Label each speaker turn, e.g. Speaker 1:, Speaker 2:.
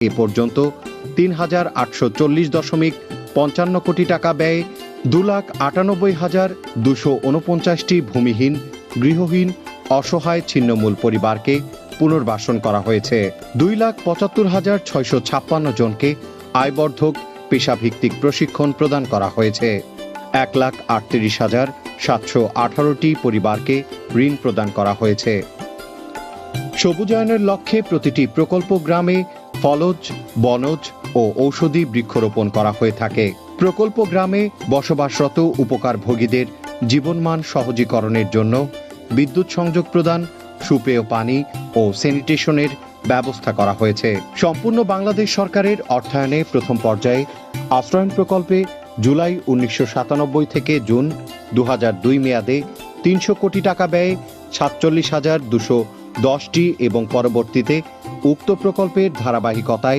Speaker 1: এ পর্যন্ত ৩,৮৪০.৫৫ কোটি টাকা ব্যয়ে ২,৯৮,২৪৯টি ভূমিহীন, গৃহহীন, অসহায় ছিন্নমূল পরিবারকে পুনর্বাসন করা হয়েছে। ২,৭৫,৬৫৬ জনকে আয়বর্ধক পেশাভিত্তিক প্রশিক্ষণ প্রদান করা হয়েছে। ১,৩৮,৭১৮টি পরিবারকে ঋণ প্রদান করা হয়েছে। সবুজায়নের লক্ষ্যে প্রতিটি প্রকল্প গ্রামে ফলজ, বনজ ও ঔষধি বৃক্ষরোপণ করা হয়ে থাকে। প্রকল্প গ্রামে বসবাসরত উপকারভোগীদের জীবনমান সহজীকরণের জন্য বিদ্যুৎ সংযোগ প্রদান, সুপেয় পানি ও স্যানিটেশনের ব্যবস্থা করা হয়েছে। সম্পূর্ণ বাংলাদেশ সরকারের অর্থায়নে প্রথম পর্যায়ে আশ্রয়ণ প্রকল্পে জুলাই ১৯৯৭ থেকে জুন ২০০২ মেয়াদে ৩০০ কোটি টাকা ব্যয়ে ৪৭,২১০টি এবং পরবর্তীতে উক্ত প্রকল্পের ধারাবাহিকতায়